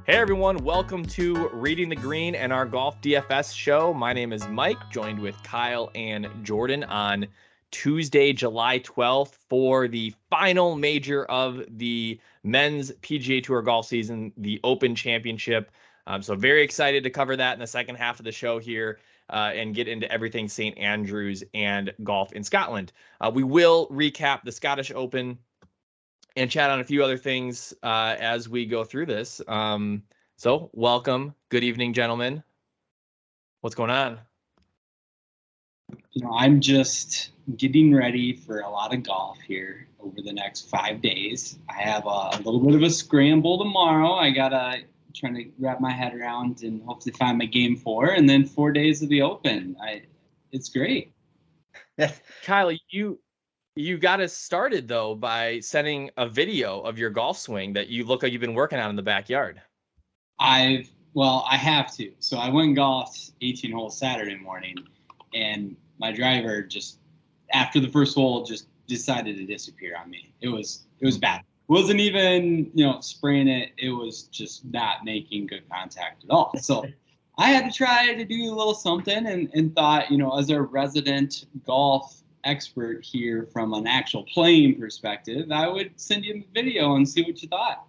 Hey everyone, welcome to Reading the Green and our Golf DFS show. My name is Mike, joined with Kyle and Jordan on Tuesday, July 12th for the final major of the men's PGA Tour golf season, the Open Championship. So very excited to cover that in the second half of the show here and get into everything St. Andrews and golf in Scotland. We will recap the Scottish Open and chat on a few other things as we go through this. So welcome. Good evening, gentlemen. What's going on? I'm just getting ready for a lot of golf here over the next 5 days. I have a little bit of a scramble tomorrow. I gotta trying to wrap my head around and hopefully find my game 4, and then 4 days of the Open. It's great. Kyle, you got us started though by sending a video of your golf swing that you look like you've been working on in the backyard. I have to. So I went and golfed 18 holes Saturday morning, and my driver just after the first hole just decided to disappear on me. It was bad. Wasn't even spraying it. It was just not making good contact at all. So I had to try to do a little something, and thought, as a resident golf expert here from an actual playing perspective, I would send you a video and see what you thought.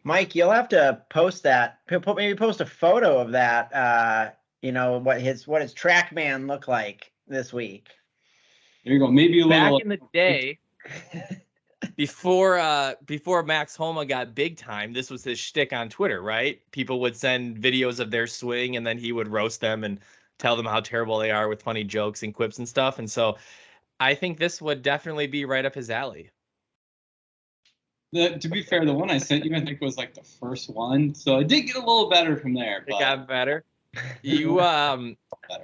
Mike, you'll have to post that. Maybe post a photo of that. What his TrackMan looked like this week. There you go. Maybe back in the day, before Max Homa got big time, this was his shtick on Twitter, right? People would send videos of their swing, and then he would roast them and tell them how terrible they are with funny jokes and quips and stuff. And so I think this would definitely be right up his alley. To be fair, the one I sent you, I think, was like the first one. So it did get a little better from there. It got better.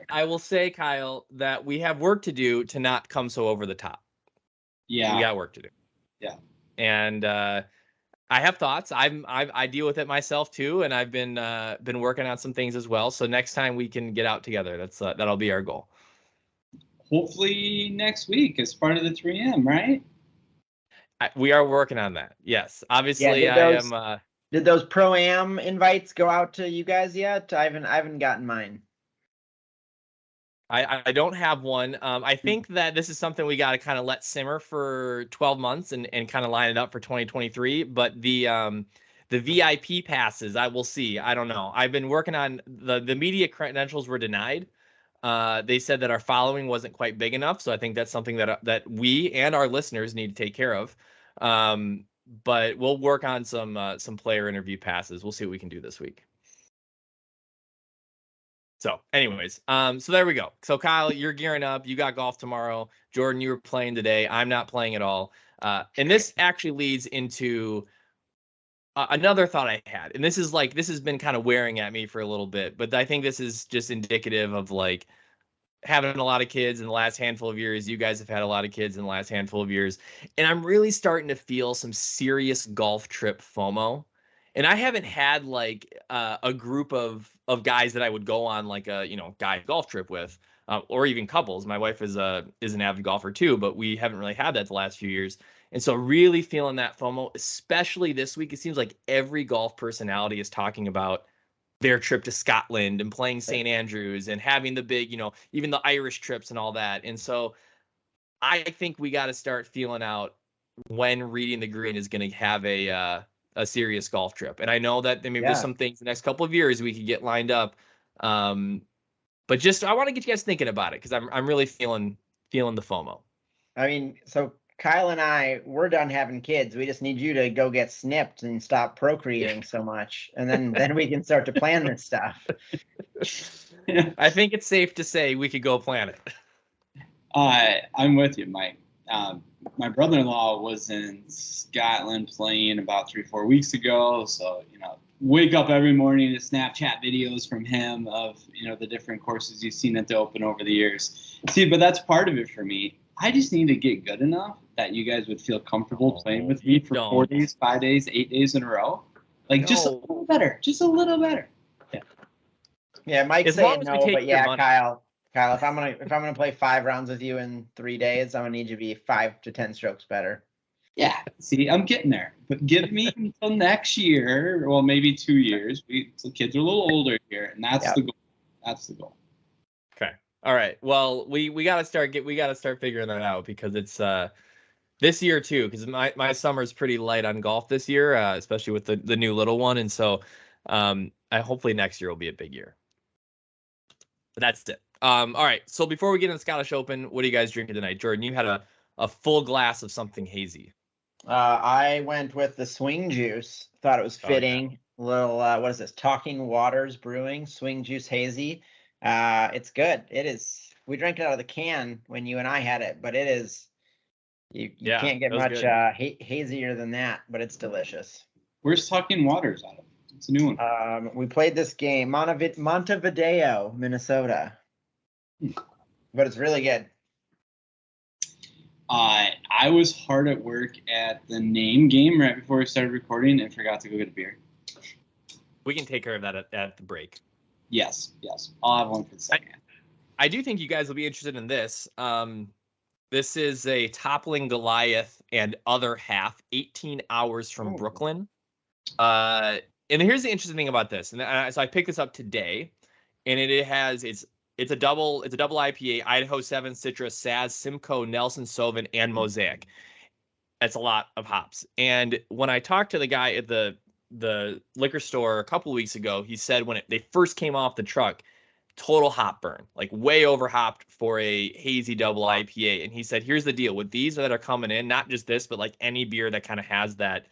I will say, Kyle, that we have work to do to not come so over the top. Yeah. We got work to do. Yeah. And I have thoughts. I deal with it myself too, and I've been working on some things as well. So next time we can get out together. That'll be our goal. Hopefully next week as part of the 3M, right? We are working on that. Yes, obviously. Did those Pro-Am invites go out to you guys yet? I haven't gotten mine. I don't have one. I think that this is something we got to kind of let simmer for 12 months and kind of line it up for 2023. But the VIP passes, I will see. I don't know. I've been working on the media credentials were denied. They said that our following wasn't quite big enough. So I think that's something that we and our listeners need to take care of. But we'll work on some player interview passes. We'll see what we can do this week. So anyways, so there we go. So Kyle, you're gearing up. You got golf tomorrow. Jordan, you were playing today. I'm not playing at all. And this actually leads into another thought I had. And this has been kind of wearing at me for a little bit, but I think this is just indicative of like having a lot of kids in the last handful of years. You guys have had a lot of kids in the last handful of years. And I'm really starting to feel some serious golf trip FOMO. And I haven't had like a group of guys that I would go on like a guy golf trip with, or even couples. My wife is an avid golfer too, but we haven't really had that the last few years. And so really feeling that FOMO, especially this week. It seems like every golf personality is talking about their trip to Scotland and playing St. Andrews and having the big, even the Irish trips and all that. And so I think we got to start feeling out when Reading the Green is going to have a serious golf trip. And I know that maybe there's some things the next couple of years we could get lined up. But just, I want to get you guys thinking about it because I'm really feeling the FOMO. I mean, so Kyle and we're done having kids. We just need you to go get snipped and stop procreating so much. And then we can start to plan this stuff. I think it's safe to say we could go plan it. I'm with you, Mike. My brother-in-law was in Scotland playing about 3-4 weeks ago. So, wake up every morning to Snapchat videos from him of, the different courses you've seen at the Open over the years. See, but that's part of it for me. I just need to get good enough that you guys would feel comfortable playing with me for 4 days, 5 days, 8 days in a row. Like just a little better, Yeah. Yeah, Mike's saying no, but yeah, Kyle, if I'm gonna play 5 rounds with you in 3 days, I'm gonna need you to be 5 to 10 strokes better. Yeah, see, I'm getting there. But give me until next year, well, maybe 2 years. The kids are a little older here, and that's Yep. the goal. That's the goal. Okay. All right. Well, we gotta start figuring that out because it's this year too, because my summer's pretty light on golf this year, especially with the new little one, and so I hopefully next year will be a big year. But that's it. All right. So before we get into the Scottish Open, what are you guys drinking tonight, Jordan? You had a full glass of something hazy. I went with the swing juice. Thought it was Oh, yeah. fitting. A little, what is this? Talking Waters Brewing Swing Juice Hazy. It's good. It is. We drank it out of the can when you and I had it, but it is. You Yeah, can't get that was much good. hazier than that, but it's delicious. Where's Talking Waters out of? It's a new one. We played this game, Montevideo, Minnesota, but it's really good. I was hard at work at the name game right before we started recording and forgot to go get a beer. We can take care of that at the break. Yes. I'll have one for the second. I do think you guys will be interested in this. This is a Toppling Goliath and other half, 18 hours from Brooklyn. And here's the interesting thing about this. And so I picked this up today, and it's a double IPA, Idaho 7, Citrus, Saz, Simcoe, Nelson Sauvin, and Mosaic. That's a lot of hops. And when I talked to the guy at the liquor store a couple of weeks ago, he said when they first came off the truck, total hop burn, like way over hopped for a hazy double IPA. And he said, here's the deal with these that are coming in, not just this, but like any beer that kind of has that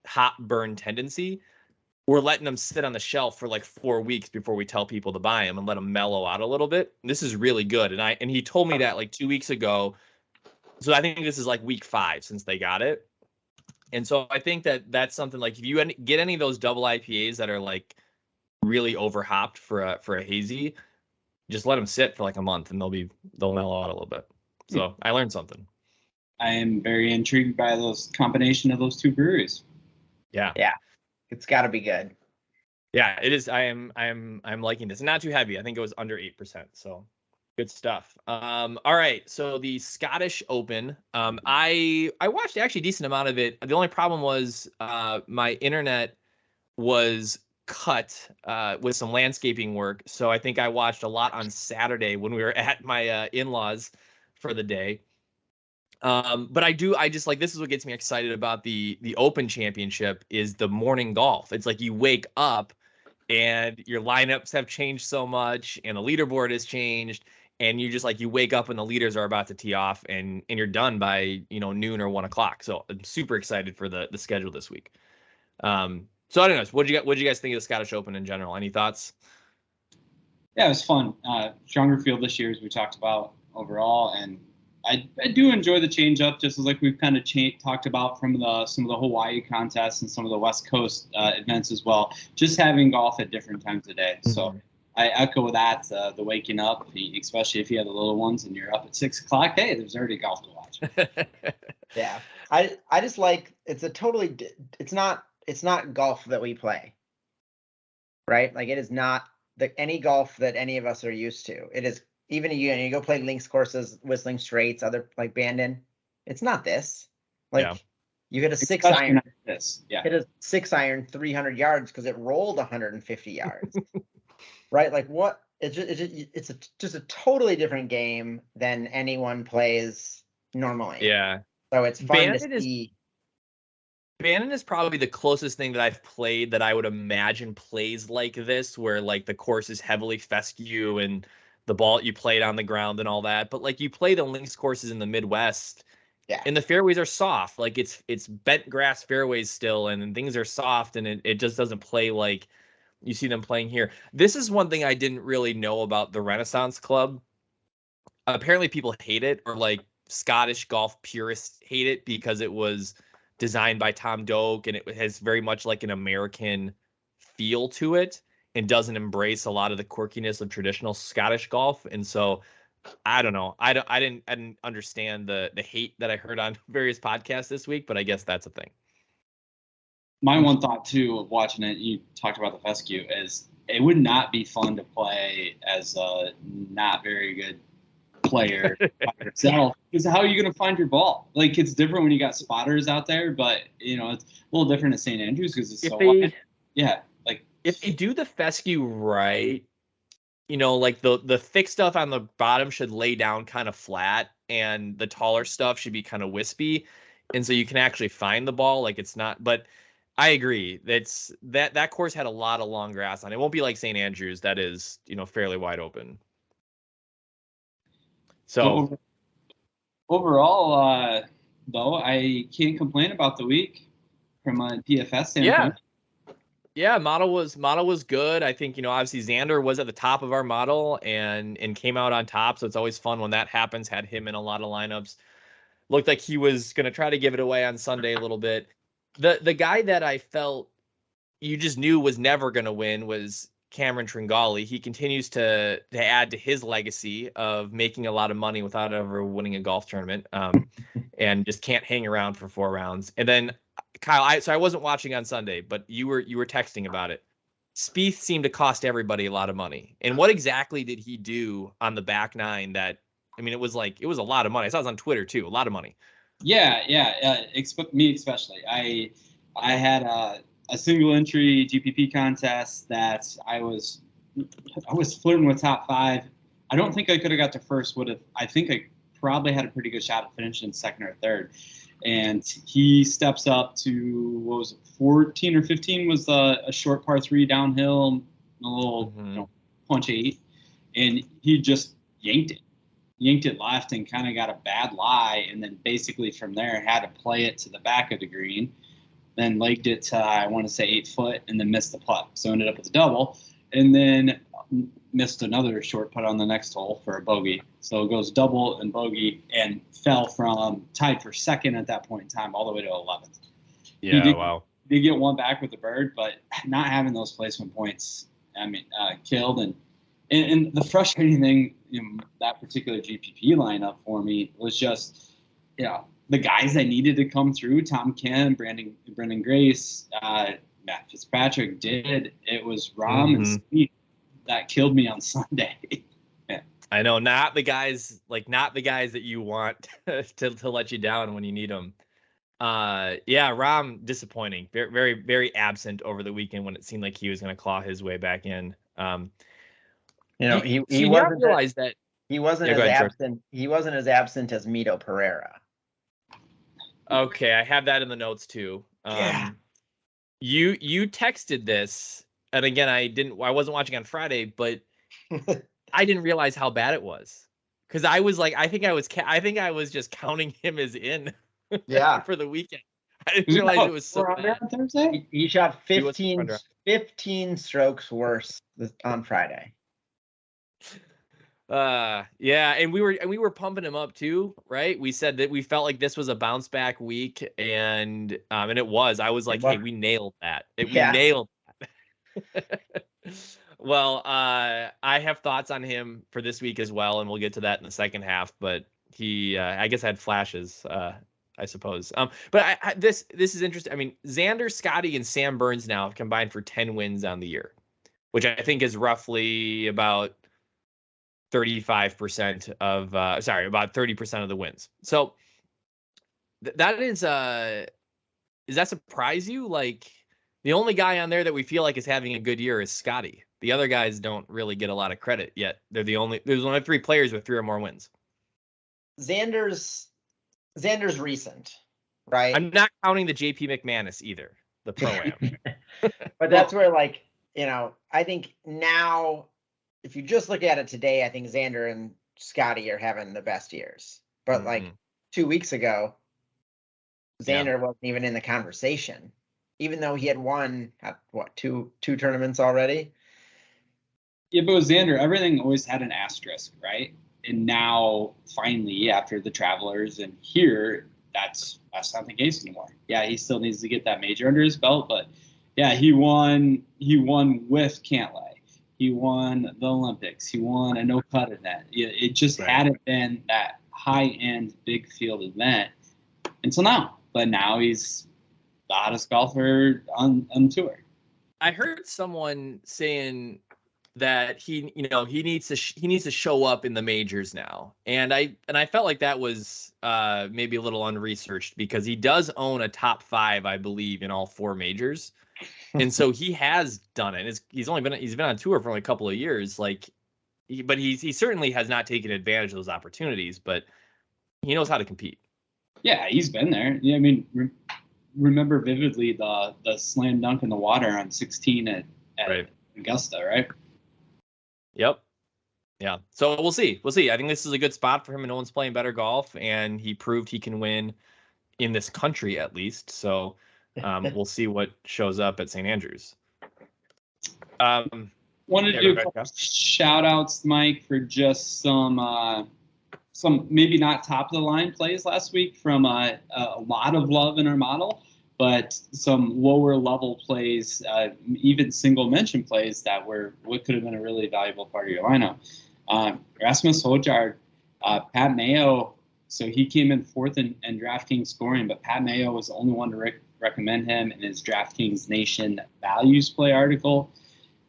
hop burn tendency, we're letting them sit on the shelf for like 4 weeks before we tell people to buy them and let them mellow out a little bit. This is really good. And he told me that like 2 weeks ago. So I think this is like week 5 since they got it. And so I think that's something like if you get any of those double IPAs that are like really over hopped for a hazy, just let them sit for like a month and they'll mellow out a little bit. So I learned something. I am very intrigued by those combination of those two breweries. Yeah. It's got to be good. Yeah, it is. I'm liking this. Not too heavy. I think it was under 8%. So good stuff. All right. So the Scottish Open. I watched actually a decent amount of it. The only problem was my internet was cut with some landscaping work. So I think I watched a lot on Saturday when we were at my in-laws for the day. But I just like, this is what gets me excited about the Open Championship is the morning golf. It's like you wake up and your lineups have changed so much and the leaderboard has changed and you just like, you wake up and the leaders are about to tee off and you're done by, noon or 1 o'clock. So I'm super excited for the schedule this week. So I don't know. What did you guys think of the Scottish Open in general? Any thoughts? Yeah, it was fun. Stronger field this year, as we talked about overall, and I do enjoy the change up, just as like we've kind of talked about from some of the Hawaii contests and some of the West Coast events as well. Just having golf at different times of day. Mm-hmm. So I echo that. The waking up, especially if you have the little ones and you're up at 6 o'clock. Hey, there's already golf to watch. Yeah, I just like it's not golf that we play, right? Like it is not any golf that any of us are used to. It is even you go play links courses, Whistling Straits, other like Bandon. It's not this. Like you hit a 6 iron. Hit a 6 iron 300 yards because it rolled 150 yards, right? Like what? It's just a totally different game than anyone plays normally. Yeah. So it's fun to see. Bandon is probably the closest thing that I've played that I would imagine plays like this, where like the course is heavily fescue and the ball you played on the ground and all that. But like you play the links courses in the Midwest, and the fairways are soft. Like it's bent grass fairways still, and things are soft, and it just doesn't play like you see them playing here. This is one thing I didn't really know about the Renaissance Club. Apparently, people hate it, or like Scottish golf purists hate it because it was designed by Tom Doak and it has very much like an American feel to it and doesn't embrace a lot of the quirkiness of traditional Scottish golf. And so I don't know. I didn't understand the hate that I heard on various podcasts this week, but I guess that's a thing. My one thought too of watching it, you talked about the fescue, is it would not be fun to play as a not very good player by yourself. Because how are you going to find your ball? Like, it's different when you got spotters out there, but, you know, it's a little different at St. Andrews because it's so wide. Yeah, like if they do the fescue right, you know, like the thick stuff on the bottom should lay down kind of flat, and the taller stuff should be kind of wispy, and so you can actually find the ball. Like, it's not, but I agree. That course had a lot of long grass on it. It won't be like St. Andrews, that is, you know, fairly wide open. So overall, though, I can't complain about the week from a DFS standpoint. Yeah, model was good. I think, you know, obviously Xander was at the top of our model and came out on top, so it's always fun when that happens. Had him in a lot of lineups. Looked like he was going to try to give it away on Sunday a little bit. The guy that I felt you just knew was never going to win was Cameron Tringali. He continues to add to his legacy of making a lot of money without ever winning a golf tournament, and just can't hang around for 4 rounds. And then Kyle, I wasn't watching on Sunday, but you were texting about it. Spieth seemed to cost everybody a lot of money. And what exactly did he do on the back 9 that, I mean, it was a lot of money. I saw it on Twitter too, a lot of money. Yeah. Me especially. I had a single entry GPP contest that I was flirting with top 5. I don't think I could have got to first. I think I probably had a pretty good shot at finishing second or third. And he steps up to, what was it, 14 or 15 was a short par 3 downhill, a little punch 8, and he just yanked it left and kind of got a bad lie, and then basically from there had to play it to the back of the green, then legged it to, I want to say 8 foot, and then missed the putt. So ended up with a double, and then missed another short putt on the next hole for a bogey. So it goes double and bogey, and fell from tied for second at that point in time all the way to 11th. Yeah, wow. Did get one back with the bird, but not having those placement points, I mean, killed. And the frustrating thing in that particular GPP lineup for me was just, you know, the guys that needed to come through, Tom Kim, Brendan Grace, Matt Fitzpatrick did. It was Rahm and Spieth that killed me on Sunday. Yeah. I know, not the guys that you want to let you down when you need them. Yeah, Rahm disappointing. Very, very, very absent over the weekend when it seemed like he was going to claw his way back in. You know, he wasn't realize that he wasn't as absent. He wasn't as absent as Mito Pereira. Okay, I have that in the notes too. Yeah. You texted this, and again, I wasn't watching on Friday, but I didn't realize how bad it was, because I was like, I think I was just counting him as in. Yeah. For the weekend. I didn't realize it was so bad. On Thursday? He shot 15 strokes worse on Friday. Yeah, and we were pumping him up too, right? We said that we felt like this was a bounce back week, and it was. I was like, hey, we nailed that. We nailed that. Well, I have thoughts on him for this week as well, and we'll get to that in the second half. But he, I guess, had flashes, I suppose. But this is interesting. I mean, Xander, Scotty, and Sam Burns now have combined for 10 wins on the year, which I think is roughly about 35% of about 30% of the wins. So that is does that surprise you? Like, the only guy on there that we feel like is having a good year is Scotty. The other guys don't really get a lot of credit yet. There's only 3 players with 3 or more wins. Xander's recent, right? I'm not counting the JP McManus either, the Pro-Am. But that's where, like, you know, I think now, if you just look at it today, I think Xander and Scotty are having the best years. But like 2 weeks ago, Xander wasn't even in the conversation, even though he had won two tournaments already. Yeah, but with Xander, everything always had an asterisk, right? And now, finally, after the Travelers and here, that's not the case anymore. Yeah, he still needs to get that major under his belt, but yeah, he won with Cantlay. He won the Olympics. He won a no-cut event. It just hadn't been that high-end big field event until now. But now he's the hottest golfer on tour. I heard someone saying that he needs to show up in the majors now. And I felt like that was maybe a little unresearched because he does own a top 5, I believe, in all 4 majors. And so he has done it. He's been on tour for only a couple of years. Like, but he certainly has not taken advantage of those opportunities, but he knows how to compete. Yeah, he's been there. Yeah, I mean, remember vividly the slam dunk in the water on 16 at Right. Augusta, right? Yep. Yeah. So we'll see. I think this is a good spot for him, and no one's playing better golf, and he proved he can win in this country at least. So we'll see what shows up at St. Andrews. Wanted to do a couple shout outs, Mike, for just some maybe not top of the line plays last week from a lot of love in our model, but some lower level plays, even single mention plays that were what could have been a really valuable part of your lineup. Rasmus Højgaard, Pat Mayo. So he came in 4th in DraftKings scoring, but Pat Mayo was the only one to recommend him in his DraftKings Nation Values Play article.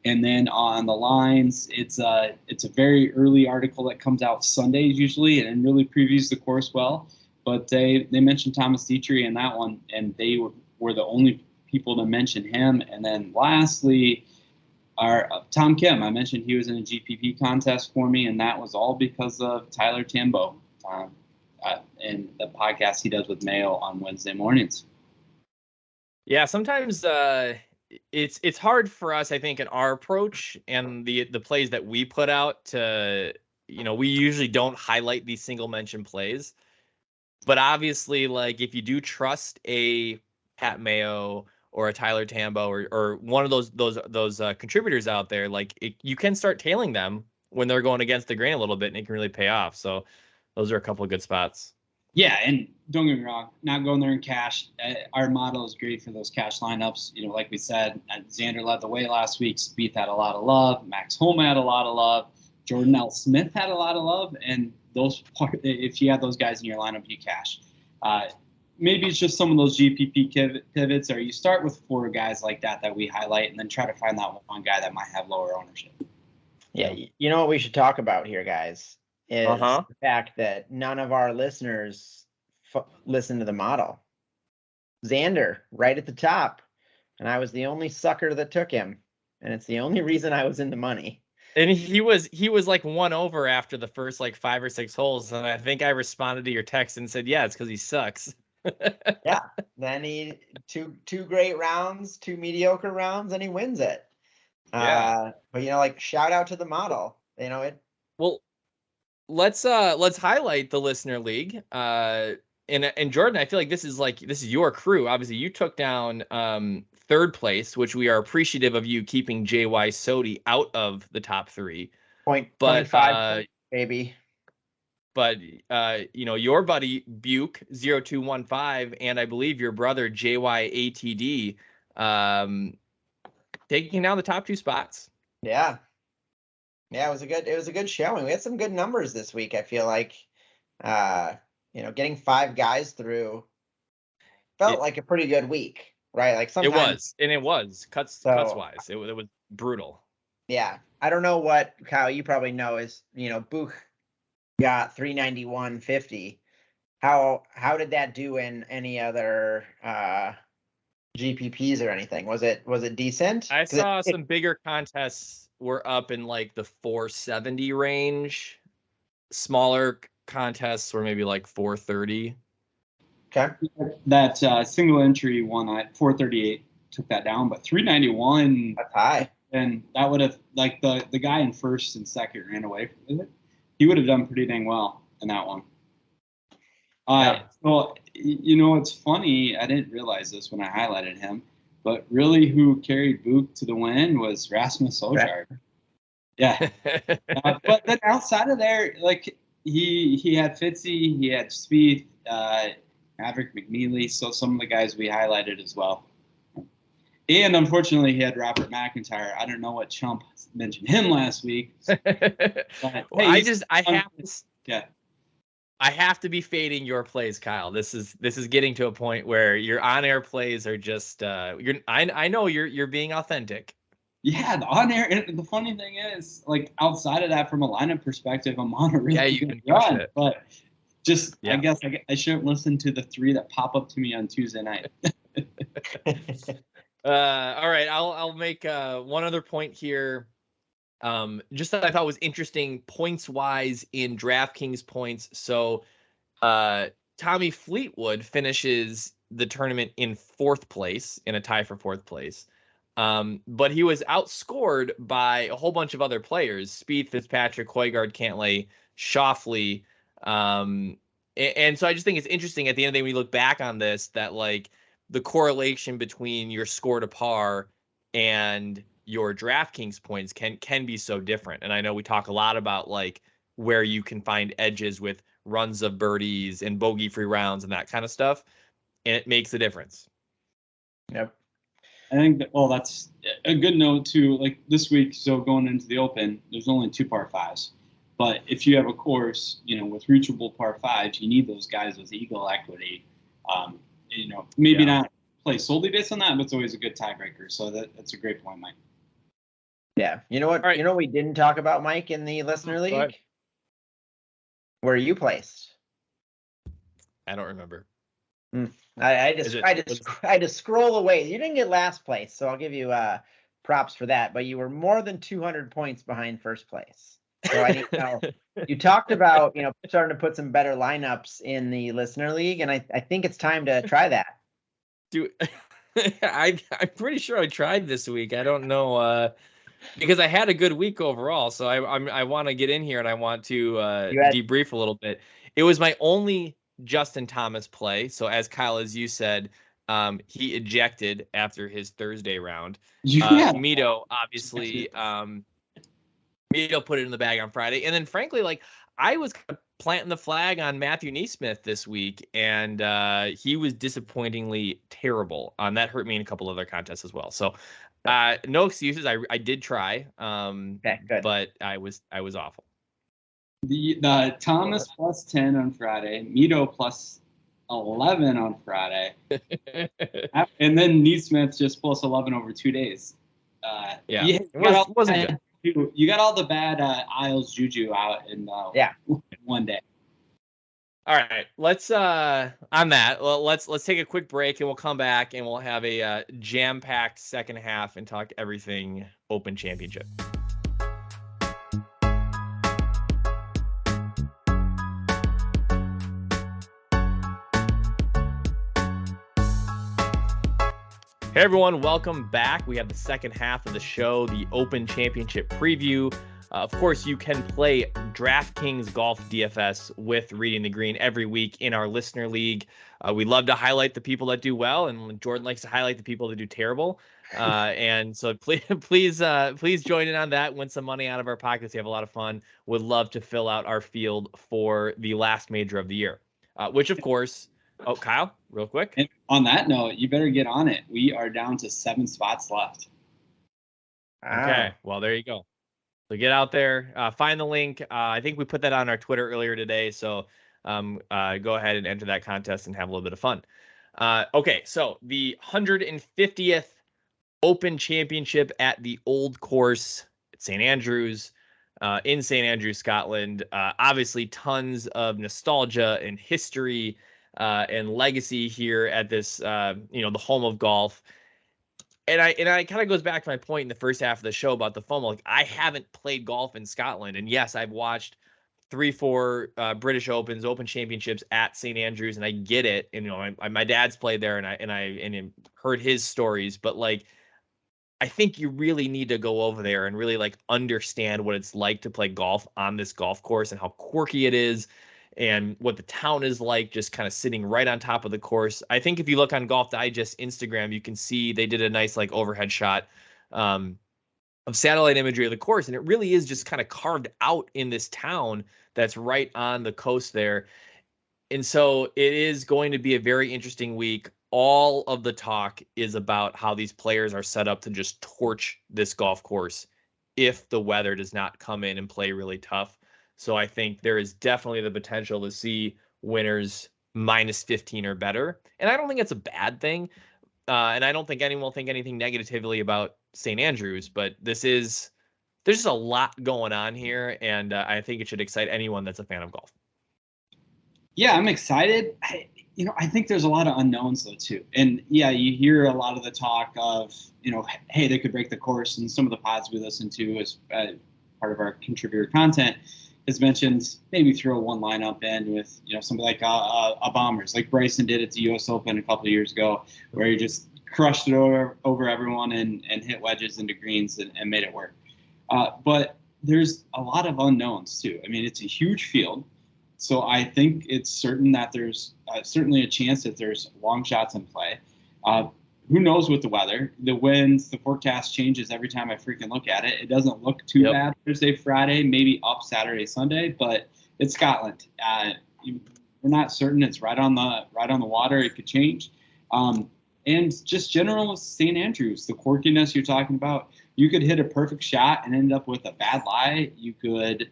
And then on the lines, it's a very early article that comes out Sundays usually and really previews the course well. But they mentioned Thomas Dietrich in that one, and they were the only people to mention him. And then lastly, our Tom Kim. I mentioned he was in a GPP contest for me, and that was all because of Tyler Tambo and the podcast he does with Mayo on Wednesday mornings. Yeah, sometimes it's hard for us, I think, in our approach and the plays that we put out to, we usually don't highlight these single mention plays. But obviously, like, if you do trust a Pat Mayo or a Tyler Tambo or one of those contributors out there, like, you can start tailing them when they're going against the grain a little bit, and it can really pay off. So those are a couple of good spots. Yeah, and don't get me wrong, not going there in cash. Our model is great for those cash lineups. Like we said, Xander led the way last week. Spieth had a lot of love. Max Homa had a lot of love. Jordan L. Smith had a lot of love. And if you had those guys in your lineup, you cash. Maybe it's just some of those GPP pivots, or you start with 4 guys like that we highlight, and then try to find that one guy that might have lower ownership. Yeah, you know what we should talk about here, guys, is the fact that none of our listeners listen to the model. Xander, right at the top, and I was the only sucker that took him, and it's the only reason I was in the money. And he was like 1 over after the first like 5 or 6 holes, and I think I responded to your text and said, "Yeah, it's because he sucks." Yeah, then he two great rounds, 2 mediocre rounds, and he wins it. Yeah. But like, shout out to the model. Well, let's highlight the listener league. And Jordan, I feel like this is your crew. Obviously, you took down 3rd place, which we are appreciative of you keeping JY Sodi out of the top 3. 0.5, baby. But your buddy Buke 0215 and I believe your brother JY ATD taking down the top 2 spots. Yeah, it was a good showing. We had some good numbers this week. I feel like, getting 5 guys through felt like a pretty good week, right? Like sometimes it was cuts wise. It was brutal. Yeah, I don't know what, Kyle, you probably know is Buch got 391.50. How did that do in any other GPPs or anything? Was it decent? I saw some bigger contests were up in like the 470 range. Smaller contests were maybe like 430. Okay. That single entry one at 438 took that down, but 391. That's high. And that would have, like, the guy in 1st and 2nd ran away with it. He would have done pretty dang well in that one. Yeah. So, it's funny. I didn't realize this when I highlighted him, but really who carried Buch to the win was Rasmus Højgaard. Yeah. But then outside of there, like, he had Fitzy, he had Spieth, Maverick McNeely, so some of the guys we highlighted as well. And unfortunately, he had Robert McIntyre. I don't know what chump mentioned him last week. But, well, I have to be fading your plays, Kyle. This is getting to a point where your on-air plays are just I know you're being authentic. Yeah, the on-air. And the funny thing is, like, outside of that, from a lineup perspective, I'm on a really you good can crush run. it. But just, Yeah. I guess I shouldn't listen to the 3 that pop up to me on Tuesday night. All right, I'll make one other point here. Just that I thought was interesting points wise in DraftKings points. So Tommy Fleetwood finishes the tournament in 4th place, in a tie for 4th place. But he was outscored by a whole bunch of other players: Spieth, Fitzpatrick, Højgaard, Cantlay, Schauffele. And so I just think it's interesting at the end of the day when you look back on this, that like the correlation between your score to par and your DraftKings points can be so different. And I know we talk a lot about like where you can find edges with runs of birdies and bogey-free rounds and that kind of stuff, and it makes a difference. Yep. I think that, well, that's a good note too. Like this week, so going into the Open, there's only 2 par 5s. But if you have a course, with reachable par 5s, you need those guys with eagle equity. Maybe not play solely based on that, but it's always a good tiebreaker. So that's a great point, Mike. Yeah. You know what? Right. You know what we didn't talk about, Mike, in the listener league? Where you placed? I don't remember. I just scroll away. You didn't get last place, so I'll give you props for that. But you were more than 200 points behind first place. So I need to know. You talked about starting to put some better lineups in the listener league, and I think it's time to try that. Dude, I'm pretty sure I tried this week. I don't know because I had a good week overall. So I want to get in here and I want to debrief a little bit. It was my only Justin Thomas play. So as Kyle, as you said, he ejected after his Thursday round. Mito obviously, Mito put it in the bag on Friday, and then frankly, like I was planting the flag on Matthew Neesmith this week, and he was disappointingly terrible. That hurt me in a couple other contests as well. So no excuses. I did try, Okay, good. but I was awful. The Thomas plus 10 on Friday, Mito plus 11 on Friday, and then Neesmith just plus 11 over 2 days. It wasn't good. You got all the bad Isles juju out in one day. All right, let's on that. Well, let's take a quick break and we'll come back and we'll have a jam-packed second half and talk everything Open Championship. Hey everyone, welcome back. We have the second half of the show, the Open Championship preview. Of course, you can play DraftKings Golf DFS with Reading the Green every week in our listener league. We love to highlight the people that do well, and Jordan likes to highlight the people that do terrible. And so please join in on that. Win some money out of our pockets. You have a lot of fun. Would love to fill out our field for the last major of the year, which of course. Oh, Kyle, real quick. And on that note, you better get on it. We are down to 7 spots left. Okay, well, there you go. So get out there, find the link. I think we put that on our Twitter earlier today. So go ahead and enter that contest and have a little bit of fun. Okay, so the 150th Open Championship at the Old Course at St. Andrews, in St. Andrews, Scotland. Obviously, tons of nostalgia and history and legacy here at this, the home of golf. And I kind of goes back to my point in the first half of the show about the FOMO. Like, I haven't played golf in Scotland, and yes, I've watched 3-4 British Opens, Open Championships at St. Andrews, and I get it. And my dad's played there, and I heard his stories. But like, I think you really need to go over there and really like understand what it's like to play golf on this golf course and how quirky it is. And what the town is like, just kind of sitting right on top of the course. I think if you look on Golf Digest Instagram, you can see they did a nice like overhead shot of satellite imagery of the course, and it really is just kind of carved out in this town that's right on the coast there. And so it is going to be a very interesting week. All of the talk is about how these players are set up to just torch this golf course if the weather does not come in and play really tough. So I think there is definitely the potential to see winners -15 or better. And I don't think it's a bad thing. and I don't think anyone will think anything negatively about St. Andrews, but there's just a lot going on here, and I think it should excite anyone that's a fan of golf. Yeah, I'm excited. I think there's a lot of unknowns though too. And yeah, you hear a lot of the talk of, hey, they could break the course. And some of the pods we listen to as part of our contributor content has mentioned maybe throw one lineup in with, somebody like a Bombers, like Bryson did at the U.S. Open a couple of years ago, where he just crushed it over everyone and hit wedges into greens and made it work. But there's a lot of unknowns too. I mean, it's a huge field. So I think it's certain that there's certainly a chance that there's long shots in play. Who knows with the weather? The winds, the forecast changes every time I freaking look at it. It doesn't look too bad Thursday, Friday, maybe up Saturday, Sunday, but it's Scotland. We're not certain. It's right on the water. It could change. And just general with St. Andrews, the quirkiness you're talking about. You could hit a perfect shot and end up with a bad lie. You could.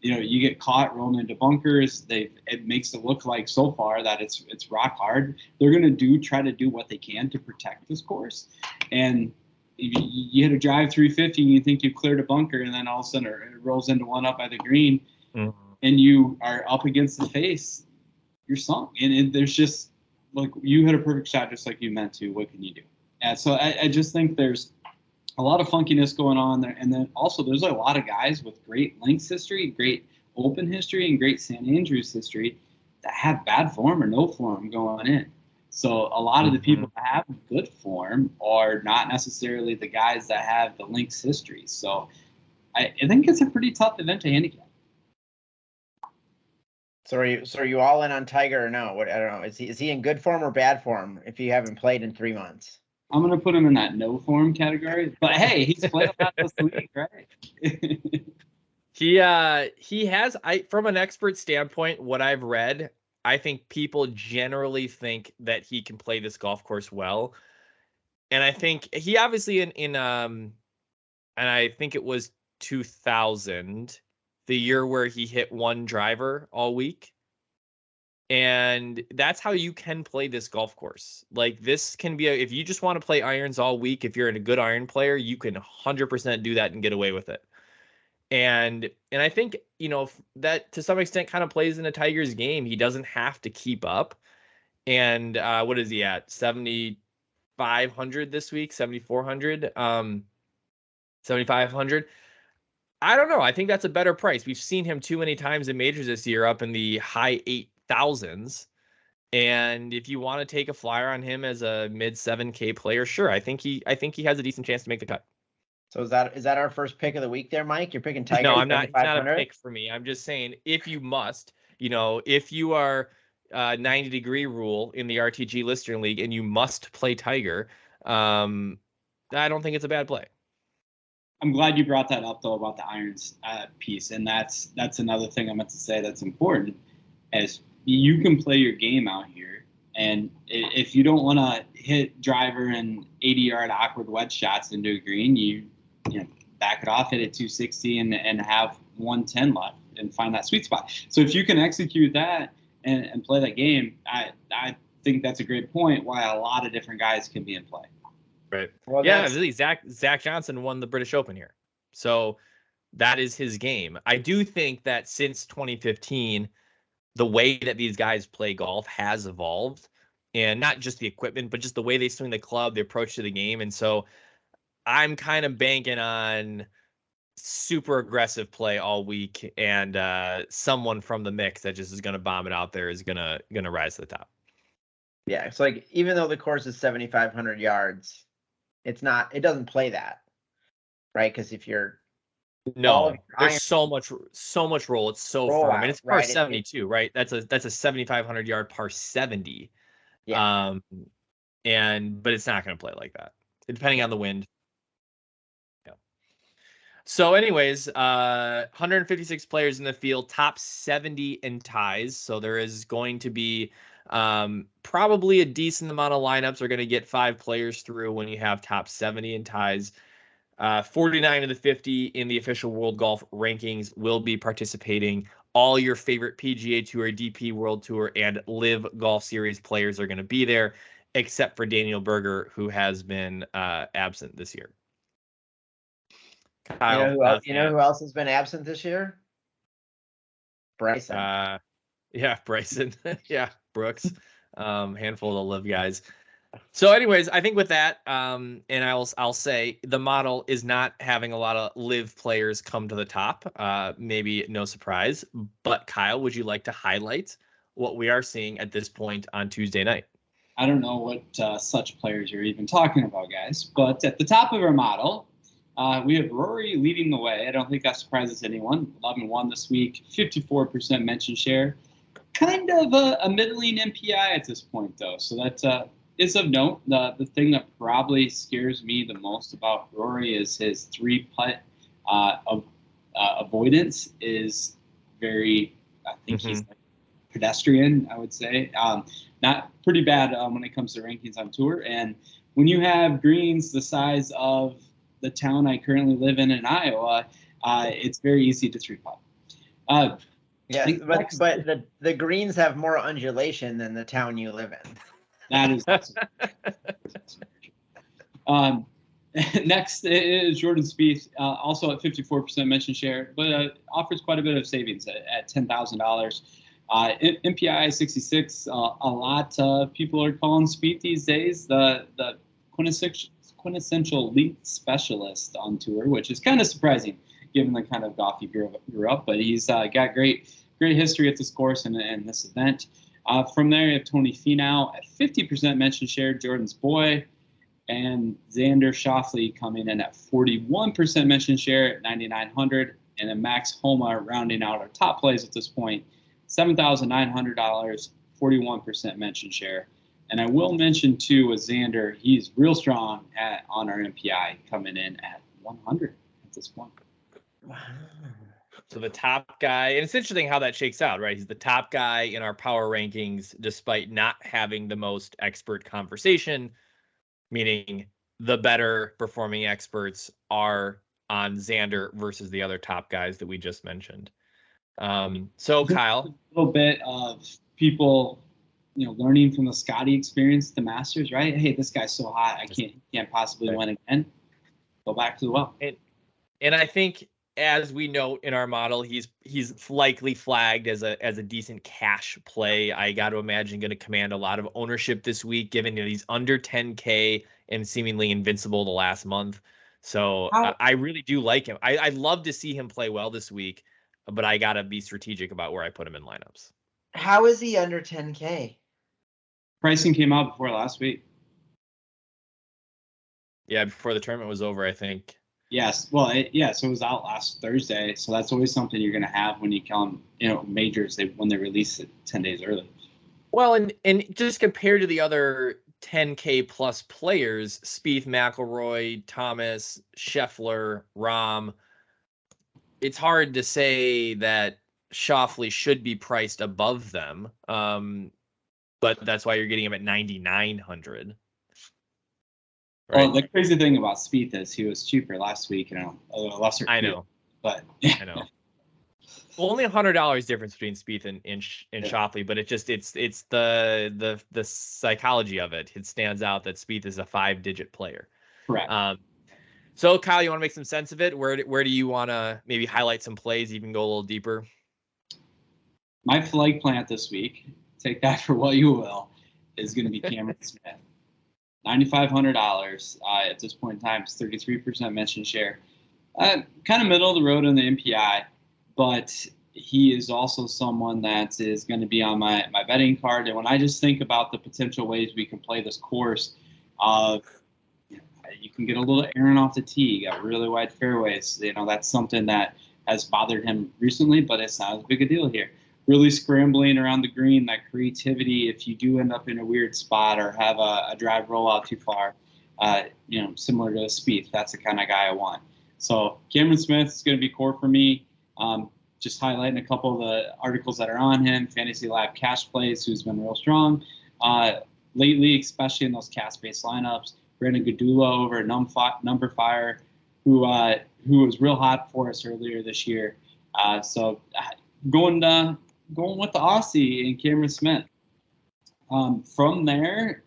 You get caught rolling into bunkers. It makes it look like so far that it's rock hard. They're going to try to do what they can to protect this course. And you hit a drive 350 and you think you cleared a bunker, and then all of a sudden it rolls into one up by the green, and you are up against the face. You're sunk. And there's just like you hit a perfect shot just like you meant to. What can you do? And so I just think there's a lot of funkiness going on there. And then also there's a lot of guys with great links history, great open history, and great St. Andrews history that have bad form or no form going in. So a lot of the people that have good form are not necessarily the guys that have the links history. So I think it's a pretty tough event to handicap. So are you all in on Tiger or no? I don't know. Is he in good form or bad form if you haven't played in 3 months? I'm going to put him in that no form category. But hey, he's played a lot this week, right? He has, from an expert standpoint, what I've read, I think people generally think that he can play this golf course well. And I think he obviously and I think it was 2000, the year where he hit one driver all week. And that's how you can play this golf course. Like this can be if you just want to play irons all week, if you're a good iron player, you can 100% do that and get away with it. And I think, that to some extent kind of plays in a Tiger's game. He doesn't have to keep up. And what is he at? 7,500 this week, 7,400, 7,500. I don't know. I think that's a better price. We've seen him too many times in majors this year up in the high 8,000s. And if you want to take a flyer on him as a mid 7K player, sure. I think he has a decent chance to make the cut. So is that our first pick of the week there, Mike? You're picking Tiger? No, I'm not. It's not a pick for me. I'm just saying if you must, if you are 90-degree rule in the RTG Lister League and you must play Tiger, I don't think it's a bad play. I'm glad you brought that up though about the irons piece, and that's another thing I meant to say that's important. As you can play your game out here, and if you don't want to hit driver and 80-yard awkward wedge shots into a green, you back it off, hit it 260, and have 110 left and find that sweet spot. So if you can execute that and play that game, I think that's a great point. Why a lot of different guys can be in play. Right. Well, yeah, really, Zach Johnson won the British Open here. So that is his game. I do think that since 2015, the way that these guys play golf has evolved, and not just the equipment, but just the way they swing the club, the approach to the game. And so I'm kind of banking on super aggressive play all week, and someone from the mix that just is going to bomb it out there is going to rise to the top. Yeah, it's like even though the course is 7,500 yards, it doesn't play that, right? Because if you're there's so much roll. It's so firm, and it's par 72, right? That's a 7,500 yard par 70. Yeah. But it's not going to play like that, depending on the wind. Yeah. So, anyways, 156 players in the field, top 70 in ties. So there is going to be probably a decent amount of lineups are going to get 5 players through when you have top 70 in ties. 49 of the 50 in the official World Golf Rankings will be participating. All your favorite PGA Tour, DP World Tour, and Live Golf Series players are going to be there. except for Daniel Berger, who has been absent this year. Kyle, You know who else has been absent this year? Bryson. Yeah, Bryson. Yeah, Brooks. Handful of the live guys. So, anyways, I think with that, and I'll say the model is not having a lot of live players come to the top. Maybe no surprise. But Kyle, would you like to highlight what we are seeing at this point on Tuesday night? I don't know what such players you're even talking about, guys. But at the top of our model, we have Rory leading the way. I don't think that surprises anyone. 11-1 this week, 54% mention share. Kind of a middling MPI at this point, though. So that is of note. The thing that probably scares me the most about Rory is his 3-putt avoidance is very, I think he's like pedestrian, I would say. Not pretty bad when it comes to rankings on tour. And when you have greens the size of the town I currently live in Iowa, it's very easy to 3-putt. Yes, but the greens have more undulation than the town you live in. That is next is Jordan Spieth, also at 54% mention share, but offers quite a bit of savings at $10,000. MPI 66. A lot of people are calling Spieth these days the quintessential elite specialist on tour, which is kind of surprising given the kind of golf he grew up. But he's got great history at this course and this event. From there, you have Tony Finau at 50% mention share, Jordan's boy, and Xander Schauffele coming in at 41% mention share at 9,900, and then Max Homa rounding out our top plays at this point, $7,900, 41% mention share. And I will mention too with Xander, he's real strong on our MPI, coming in at 100 at this point. Wow. So the top guy, and it's interesting how that shakes out, right? He's the top guy in our power rankings, despite not having the most expert conversation, meaning the better performing experts are on Xander versus the other top guys that we just mentioned. So Kyle, a little bit of people, learning from the Scotty experience, the Masters, right? Hey, this guy's so hot, I can't possibly win again. Go back to the well. And I think, as we note in our model, he's likely flagged as a decent cash play. I got to imagine going to command a lot of ownership this week, given that he's under 10K and seemingly invincible the last month. So I really do like him. I'd love to see him play well this week, but I got to be strategic about where I put him in lineups. How is he under 10K? Pricing came out before last week. Yeah, before the tournament was over, I think. Yes. Well, so it was out last Thursday. So that's always something you're going to have when you come, majors, when they release it 10 days early. Well, and just compared to the other 10K plus players, Spieth, McIlroy, Thomas, Scheffler, Rahm, it's hard to say that Schauffele should be priced above them. But that's why you're getting him at 9,900. Right. Well, the crazy thing about Spieth is he was cheaper last week, a lesser. I know, but I know. Well, only $100 difference between Spieth and Schauffele, but it's the psychology of it. It stands out that Spieth is a 5-digit player. Correct. So Kyle, you want to make some sense of it? Where do you want to maybe highlight some plays, even go a little deeper? My flag plant this week, take that for what you will, is going to be Cameron Smith. $9,500 at this point in time. It's 33% mention share. Kind of middle of the road on the MPI, but he is also someone that is going to be on my betting card. And when I just think about the potential ways we can play this course, you can get a little errant off the tee. You got really wide fairways. That's something that has bothered him recently, but it's not as big a deal here. Really scrambling around the green, that creativity, if you do end up in a weird spot or have a drive roll out too far, similar to Spieth, that's the kind of guy I want. So Cameron Smith is going to be core for me. Just highlighting a couple of the articles that are on him. Fantasy Lab Cash Plays, who's been real strong lately, especially in those cast-based lineups. Brandon Gudula over at Number Fire, who was real hot for us earlier this year. So going with the Aussie and Cameron Smith. From there,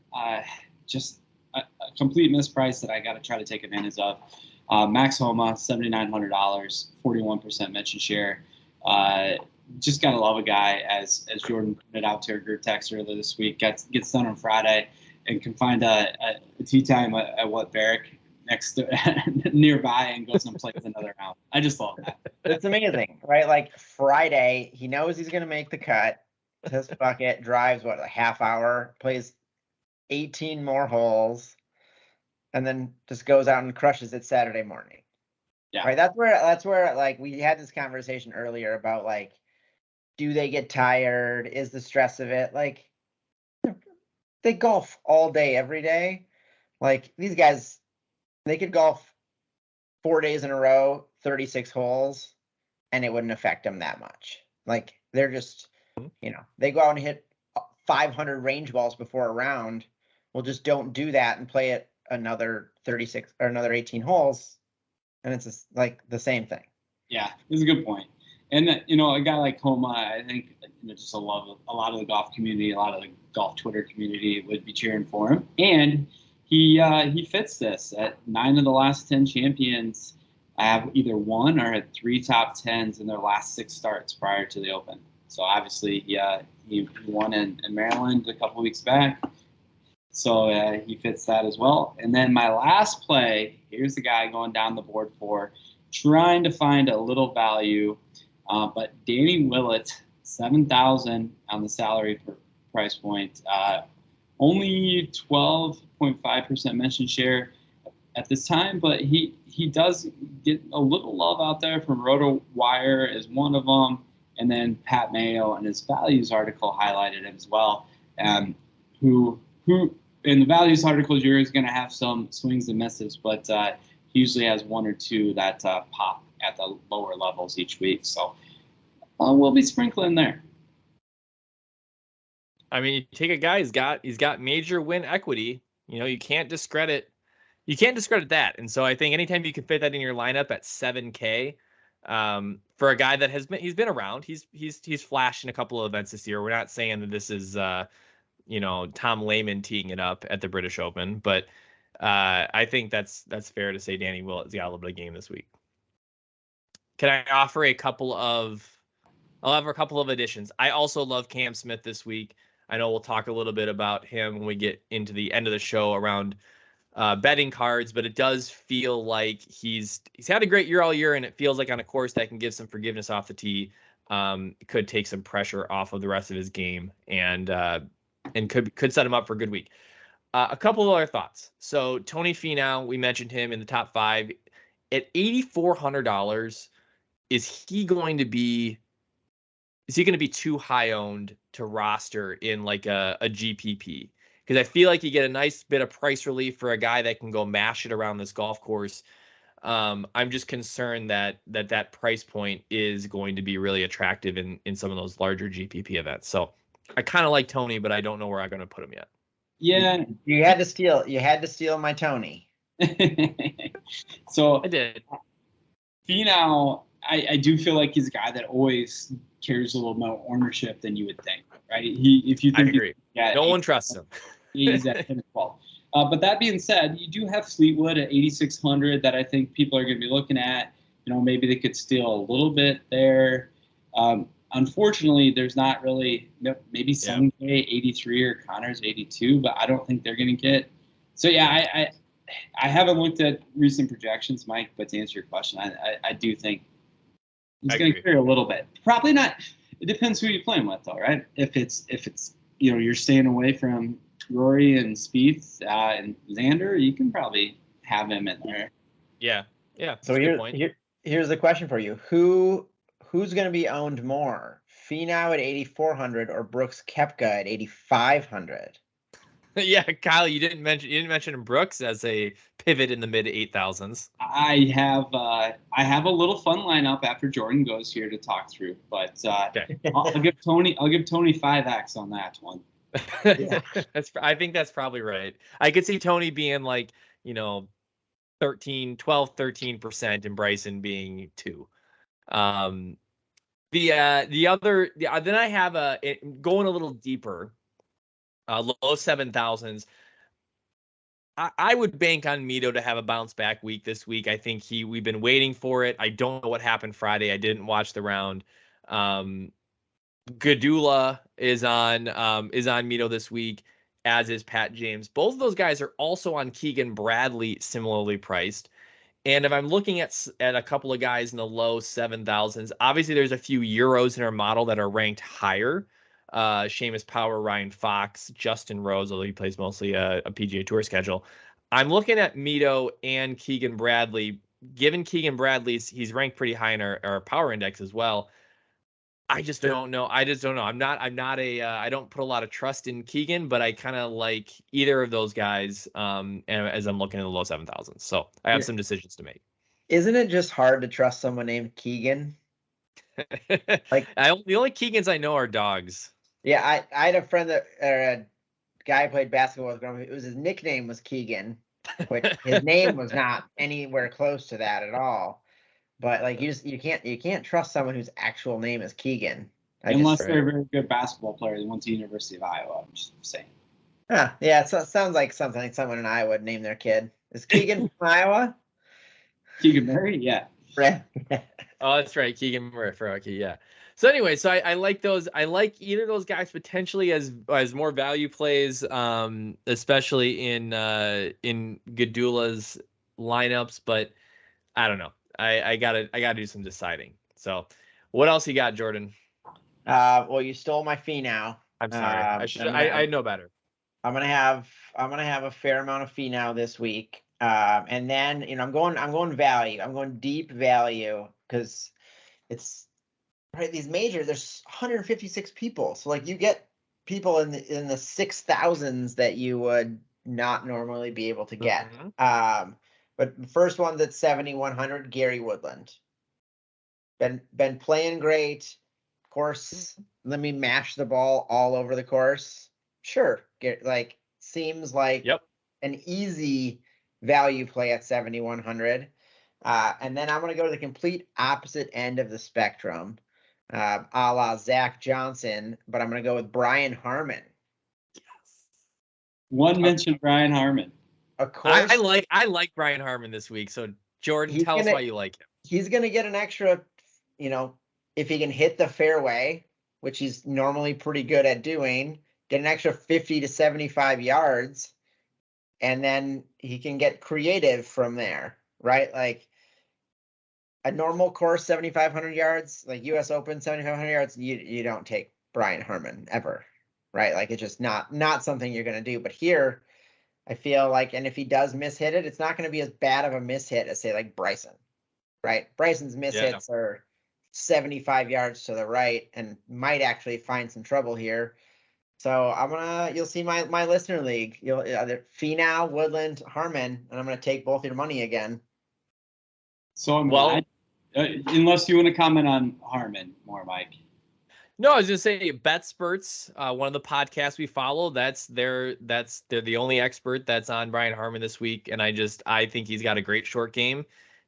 just a complete misprice that I got to try to take advantage of. Max Homa, $7,900, 41% mention share. Just gotta love a guy, as Jordan pointed out to our group text earlier this week. Gets done on Friday and can find a tee time at what Barrick next to, nearby and goes and plays another round. I just love that. It's amazing, right? Like Friday, he knows he's gonna make the cut. His bucket drives what, a half hour, plays 18 more holes, and then just goes out and crushes it Saturday morning. Yeah. Right. That's where like we had this conversation earlier about like, do they get tired? Is the stress of it like they golf all day, every day? Like these guys, they could golf 4 days in a row, 36 holes, and it wouldn't affect them that much. Like they're just, they go out and hit 500 range balls before a round. Well, just don't do that and play it another 36 or another 18 holes, and it's just like the same thing. Yeah, it's a good point. And a guy like Homa, I think just a lot of the golf community, a lot of the golf Twitter community would be cheering for him. And he fits this. At 9 of the last 10 champions have either won or had 3 top 10s in their last 6 starts prior to the Open. So obviously, he won in Maryland a couple weeks back. So he fits that as well. And then my last play, here's the guy going down the board for, trying to find a little value. But Danny Willett, $7,000 on the salary per price point. Only 12.5% mention share at this time, but he does get a little love out there from RotoWire as one of them, and then Pat Mayo and his values article highlighted him as well. Who in the values articles, you're going to have some swings and misses, but he usually has 1 or 2 that pop at the lower levels each week. So we'll be sprinkling there. I mean, you take a guy he's got major win equity. You can't discredit that. And so I think anytime you can fit that in your lineup at $7K, for a guy that he's been around, he's flashed in a couple of events this year. We're not saying that this is Tom Lehman teeing it up at the British Open, but I think that's fair to say Danny Willett's got a little bit of game this week. Can I offer a couple of additions? I also love Cam Smith this week. I know we'll talk a little bit about him when we get into the end of the show around betting cards, but it does feel like he's had a great year all year, and it feels like on a course that can give some forgiveness off the tee, could take some pressure off of the rest of his game, and could set him up for a good week. A couple of other thoughts. So Tony Finau, we mentioned him in the top 5 at $8,400. Is he going to be too high owned to roster in like a GPP? Because I feel like you get a nice bit of price relief for a guy that can go mash it around this golf course. I'm just concerned that price point is going to be really attractive in some of those larger GPP events. So I kind of like Tony, but I don't know where I'm going to put him yet. Yeah, you had to steal my Tony. So I did. Finau, I do feel like he's a guy that always carries a little more ownership than you would think, right? If you think, I agree. No one trusts him. He's at 10 or 12. But that being said, you do have Fleetwood at 8,600 that I think people are going to be looking at. Maybe they could steal a little bit there. Unfortunately, there's not really, maybe Sungjae 83 or Connors 82, but I don't think they're going to get. So yeah, I haven't looked at recent projections, Mike, but to answer your question, I do think he's going to carry a little bit. Probably not. It depends who you're playing with, though, right? If it's you're staying away from Rory and Spieth and Xander, you can probably have him in there. Yeah. So here's the question for you: Who's going to be owned more, Finau at 8,400 or Brooks Koepka at 8,500? Yeah, Kyle, you didn't mention Brooks as a pivot in the mid 8,000s. I have a little fun lineup after Jordan goes here to talk through, but okay. I'll give Tony 5x on that one. Yeah. I think that's probably right. I could see Tony being like 13% and Bryson being 2. Then I have going a little deeper, low 7,000s. I would bank on Mito to have a bounce back week this week. I think we've been waiting for it. I don't know what happened Friday. I didn't watch the round. Gadula is on Mito this week, as is Pat James. Both of those guys are also on Keegan Bradley, similarly priced. And if I'm looking at a couple of guys in the low 7,000s, obviously there's a few Euros in our model that are ranked higher. Seamus Power, Ryan Fox, Justin Rose, although he plays mostly a PGA Tour schedule. I'm looking at Mito and Keegan Bradley. Given Keegan Bradley's, he's ranked pretty high in our power index as well. I just don't know. I don't put a lot of trust in Keegan, but I kind of like either of those guys and as I'm looking in the low 7,000s. So I have some decisions to make. Isn't it just hard to trust someone named Keegan? Like the only Keegans I know are dogs. Yeah, I had a friend or a guy I played basketball with. It was his nickname was Keegan, which his name was not anywhere close to that at all. But like you can't trust someone whose actual name is Keegan. Unless they're a very good basketball player that went to the University of Iowa. I'm just saying. Yeah, so it sounds like something someone in Iowa would name their kid. Is Keegan from Iowa? Keegan Murray, yeah. Oh, that's right, Keegan Murray. Yeah. So anyway, so I like those. I like either of those guys potentially as more value plays, especially in Gadula's lineups. But I don't know. I gotta do some deciding. So, what else you got, Jordan? Well, you stole my Finau. I'm sorry. I know better. I'm gonna have a fair amount of Finau this week. And then I'm going value. I'm going deep value because it's right. These majors, there's 156 people, so like you get people in the 6,000s that you would not normally be able to get. Mm-hmm. But the first one's at 7,100, Gary Woodland. Been playing great. Course, let me mash the ball all over the course. Sure, seems like an easy value play at 7,100. And then I'm going to go to the complete opposite end of the spectrum, a la Zach Johnson, but I'm going to go with Brian Harman. Yes. One mentioned Brian Harman. Of course, I like Brian Harman this week. So Jordan, tell us why you like him. He's going to get an extra, if he can hit the fairway, which he's normally pretty good at doing, get an extra 50 to 75 yards, and then he can get creative from there, right? Like a normal course, 7,500 yards, like US Open, 7,500 yards, you don't take Brian Harman ever, right? Like it's just not something you're going to do. But here, I feel like, and if he does mishit it, it's not going to be as bad of a mishit as say like Bryson, right? Bryson's mishits are 75 yards to the right and might actually find some trouble here. So you'll see my listener league. You'll either Finau, Woodland, Harman, and I'm gonna take both your money again. So unless you want to comment on Harman more, Mike. No, I was gonna say BetSperts, one of the podcasts we follow. They're the only expert that's on Brian Harman this week, and I think he's got a great short game,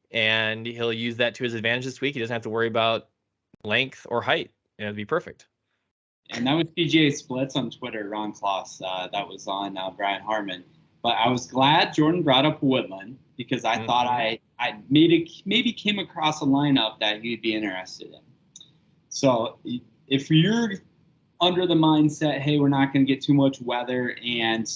and he'll use that to his advantage this week. He doesn't have to worry about length or height, and it'll be perfect. And that was PGA Splits on Twitter, Ron Kloss. That was on Brian Harman. But I was glad Jordan brought up Woodland because I thought I maybe came across a lineup that he'd be interested in. So if you're under the mindset, hey, we're not going to get too much weather and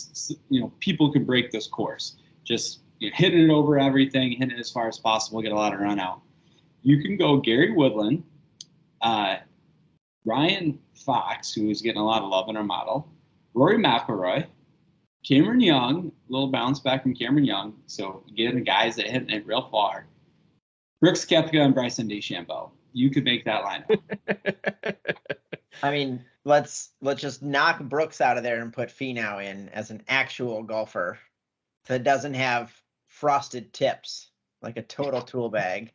people can break this course, just hitting it over everything, hitting it as far as possible, get a lot of run out. You can go Gary Woodland, Ryan Fox, who is getting a lot of love in our model, Rory McIlroy, Cameron Young, a little bounce back from Cameron Young, so getting guys that hit it real far, Brooks Koepka and Bryson DeChambeau. You could make that lineup. I mean, let's just knock Brooks out of there and put Finau in as an actual golfer that doesn't have frosted tips, like a total tool bag.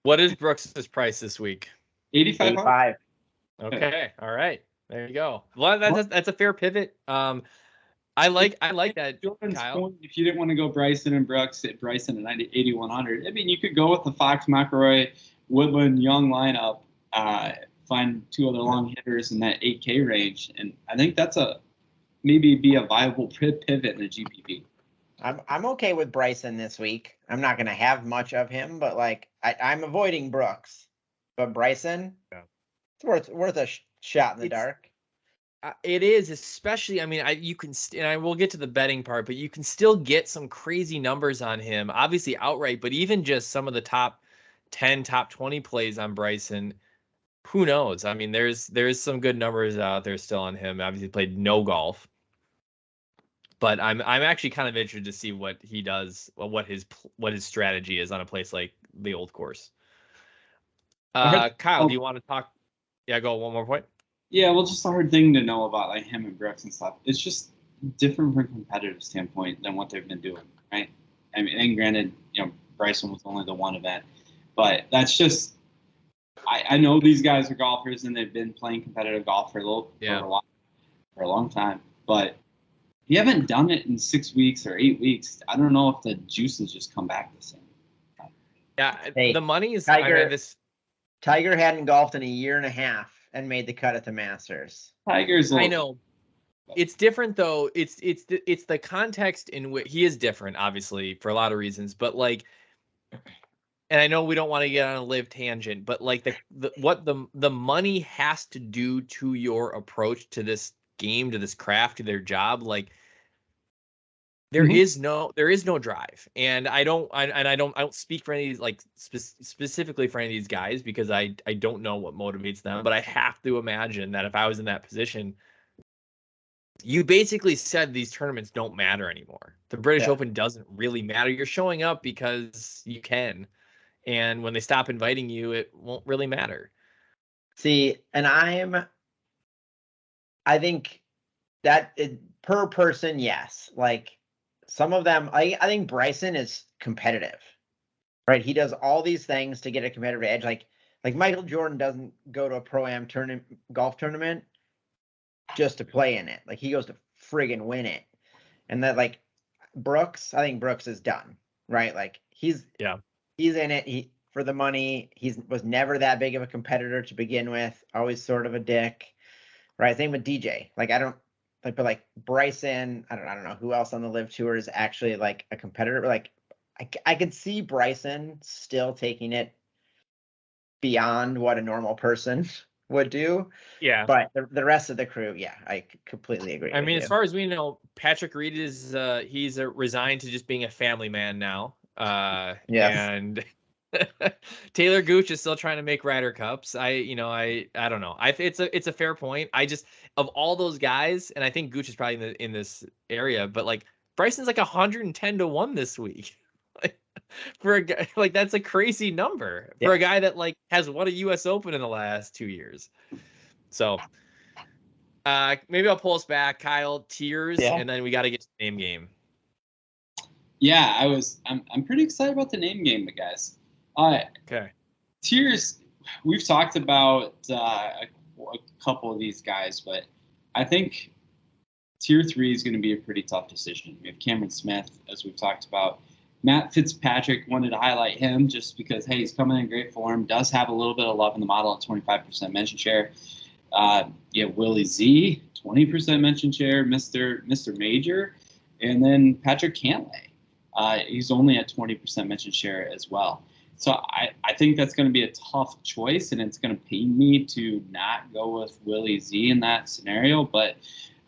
What is Brooks's price this week? 85. Okay. All right. There you go. Well, that's a fair pivot. I like that. Jordan's Kyle. point, if you didn't want to go Bryson and Brooks at Bryson at 8,100, I mean, you could go with the Fox, McIlroy, Woodland, Young lineup, find two other long hitters in that 8K range, and I think that's a maybe be a viable pivot in the GPP. I'm okay with Bryson this week. I'm not gonna have much of him, but like I'm avoiding Brooks, but Bryson, Yeah. it's worth a shot in the dark. It is, especially. I mean, you can, and I will get to the betting part, but you can still get some crazy numbers on him. Obviously outright, but even just some of the top 10, top 20 plays on Bryson. Who knows? I mean, there's some good numbers out there still on him. Obviously, played no golf, but I'm actually kind of interested to see what he does, what his strategy is on a place like the Old Course. Kyle, do you want to talk? Yeah, go one more point. Yeah, well, just a hard thing to know about like him and Brooks and stuff. It's just different from a competitive standpoint than what they've been doing, right? I mean, and granted, Bryson was only the one event, but that's just. I know these guys are golfers and they've been playing competitive golf for a long time, but you haven't done it in 6 weeks or 8 weeks. I don't know if the juices just come back the same. Yeah, Hey, the money is. Tiger hadn't golfed in a year and a half and made the cut at the Masters. Tiger's. I know. It's different though. It's the context in which he is different, obviously, for a lot of reasons. But like, and I know we don't want to get on a live tangent, but like what the money has to do to your approach to this game, to this craft, to their job, like there is no drive. And I don't speak for any like specifically for any of these guys because I don't know what motivates them, but I have to imagine that if I was in that position, you basically said these tournaments don't matter anymore. The British Open doesn't really matter. You're showing up because you can. And when they stop inviting you, it won't really matter. See, and I think that per person, yes. Like some of them, I think Bryson is competitive, right? He does all these things to get a competitive edge. Like Michael Jordan doesn't go to a pro-am golf tournament just to play in it. Like he goes to friggin' win it. And that like Brooks, I think Brooks is done, right? Like he's in it for the money. Was never that big of a competitor to begin with. Always sort of a dick, right? Same with DJ. Like I don't like, but like Bryson, I don't know who else on the Live Tour is actually like a competitor. But like I could see Bryson still taking it beyond what a normal person would do. Yeah. But the rest of the crew, I completely agree. I mean, as far as we know, Patrick Reed is he's resigned to just being a family man now. And Taylor Gooch is still trying to make Ryder Cups. I don't know. It's a fair point. I just, of all those guys, and I think Gooch is probably in this area, but like Bryson's like 110-1 this week. For a guy, like that's a crazy number for a guy that like has won a U.S. Open in the last 2 years. So maybe I'll pull us back, Kyle. Tiers, and then we got to get to the name game. Yeah, I'm pretty excited about the name game, guys. Okay. Tiers, we've talked about a couple of these guys, but I think Tier 3 is going to be a pretty tough decision. We have Cameron Smith, as we've talked about. Matt Fitzpatrick, wanted to highlight him just because, hey, he's coming in great form, does have a little bit of love in the model at 25% mention share. Willie Z, 20% mention share, Mr. Major, and then Patrick Cantlay. He's only at 20% mention share as well. So I think that's going to be a tough choice, and it's going to pain me to not go with Willie Z in that scenario. But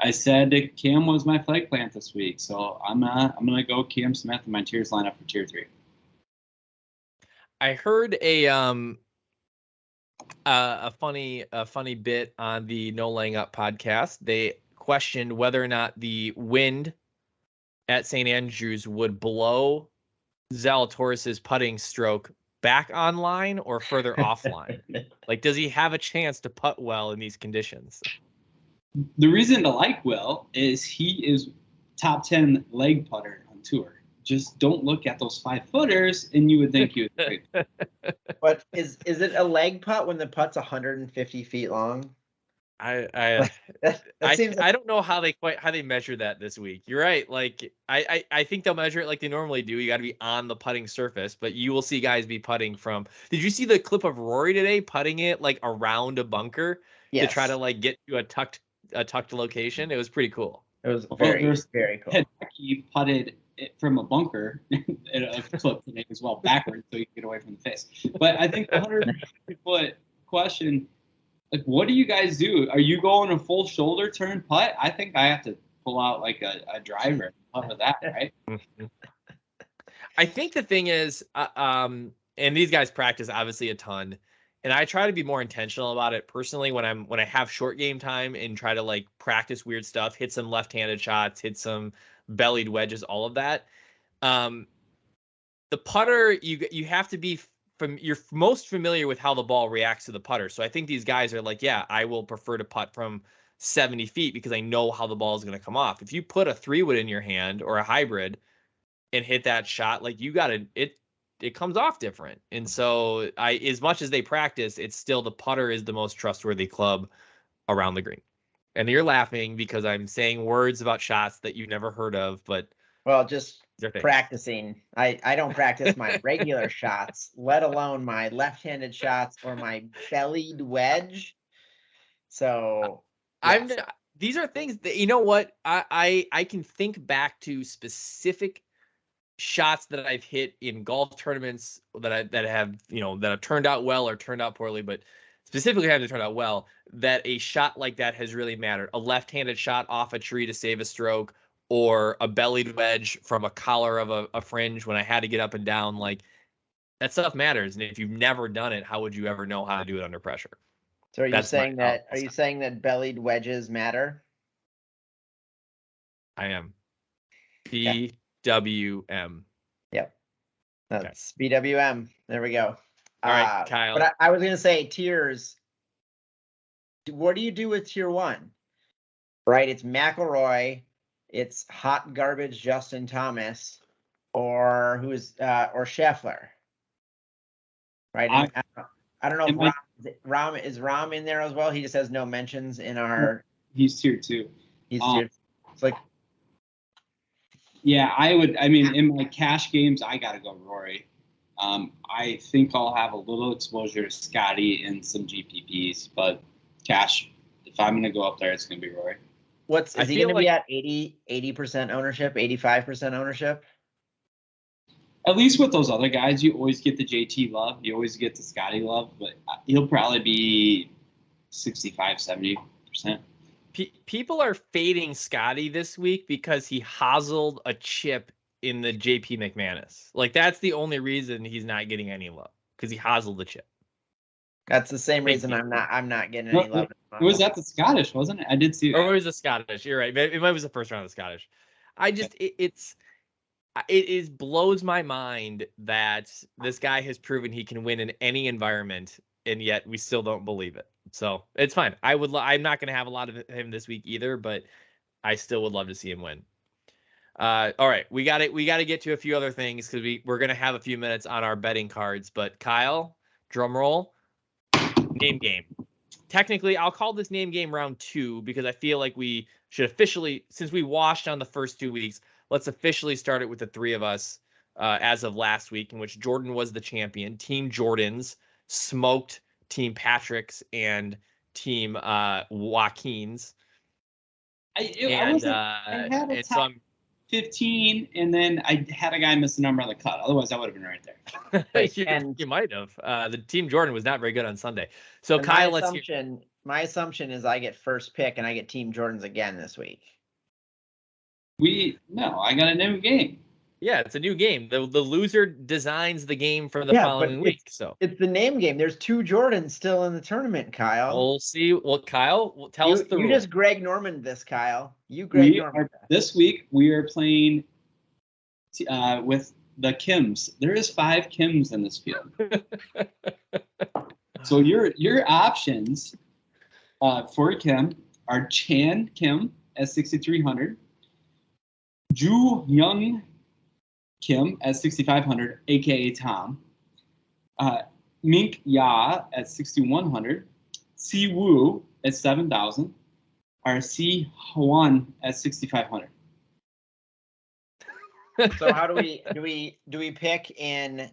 I said Cam was my flag plant this week, so I'm gonna go Cam Smith in my tiers lineup for tier 3. I heard a funny bit on the No Laying Up podcast. They questioned whether or not the wind at St. Andrews would blow Zalatoris's putting stroke back online or further offline. Like, does he have a chance to putt well in these conditions? The reason to like Will is he is top 10 leg putter on tour. Just don't look at those 5-footers, and you would think you would great. But is it a leg putt when the putt's 150 feet long? I don't know how they measure that this week. You're right. Like I think they'll measure it like they normally do. You got to be on the putting surface, but you will see guys be putting from. Did you see the clip of Rory today putting it like around a bunker to try to like get to a tucked location? It was pretty cool. It was Well, very, there's- very cool. Hideki putted it from a bunker in a clip today as well, backwards, so you can get away from the face. But I think the 150-foot question, like, what do you guys do? Are you going a full shoulder turn putt? I think I have to pull out like a driver and putt with that, right? I think the thing is, and these guys practice obviously a ton, and I try to be more intentional about it personally when I have short game time and try to like practice weird stuff, hit some left-handed shots, hit some bellied wedges, all of that. The putter, you have to be you're most familiar with how the ball reacts to the putter. So I think these guys are like, yeah, I will prefer to putt from 70 feet because I know how the ball is going to come off. If you put a 3-wood in your hand or a hybrid and hit that shot, like it comes off different. And so as much as they practice, it's still the putter is the most trustworthy club around the green. And you're laughing because I'm saying words about shots that you've never heard of, but Well, just they're things. practicing. I don't practice my regular shots, let alone my left-handed shots or my bellied wedge. So yes. These are things that, you know what, I can think back to specific shots that I've hit in golf tournaments that have turned out well or turned out poorly, but specifically haven't turned out well, that a shot like that has really mattered. A left-handed shot off a tree to save a stroke, or a bellied wedge from a collar of a fringe when I had to get up and down. Like, that stuff matters. And if you've never done it, how would you ever know how to do it under pressure? So are you saying that thought. bellied wedges matter? I am. BWM. Yep. That's BWM. There we go. All right, Kyle. But I was gonna say tiers. What do you do with tier 1? Right, it's McIlroy, it's hot garbage Justin Thomas, or Scheffler. Right. I don't know if Ram is in there as well. He just has no mentions in our. He's tier 2. He's tier. It's like. Yeah, I mean, in my cash games, I gotta go Rory. I think I'll have a little exposure to Scotty and some GPPs, but cash, if I'm gonna go up there, it's gonna be Rory. Is he gonna be at 80% ownership, 85% ownership? At least with those other guys, you always get the JT love, you always get the Scotty love, but he'll probably be 65, 70%. People are fading Scotty this week because he hoselled a chip in the JP McManus. Like, that's the only reason he's not getting any love, because he hoselled the chip. That's the same reason I'm not getting any love. It was at the Scottish, wasn't it? I did see that. Or it was the Scottish. You're right. It was the first round of the Scottish. It blows my mind that this guy has proven he can win in any environment, and yet we still don't believe it. So it's fine. I'm not going to have a lot of him this week either, but I still would love to see him win. All right, we got to get to a few other things because we're going to have a few minutes on our betting cards. But Kyle, drum roll, name game. Technically, I'll call this name game round 2 because I feel like we should officially, since we washed on the first 2 weeks, let's officially start it with the 3 of us as of last week, in which Jordan was the champion. Team Jordan's smoked Team Patrick's and Team Joaquin's. I had a top 15, and then I had a guy miss the number on the cut. Otherwise, I would have been right there. You might have. The Team Jordan was not very good on Sunday. So Kyle, my assumption is I get first pick and I get Team Jordan's again this week. I got a new game. Yeah, it's a new game. The loser designs the game for the following week. So it's the name game. There's 2 Jordans still in the tournament, Kyle. We'll see. Well, Kyle, tell us the You rule. just Greg Norman this, Kyle. This week we are playing with the Kims. There is 5 Kims in this field. So your options for Kim are Chan Kim at 6,300, Ju Young Kim at 6,500, aka Tom, Mink Ya at 6,100, Si Woo at 7,000, or Si Hwan at 6,500. So how do we pick in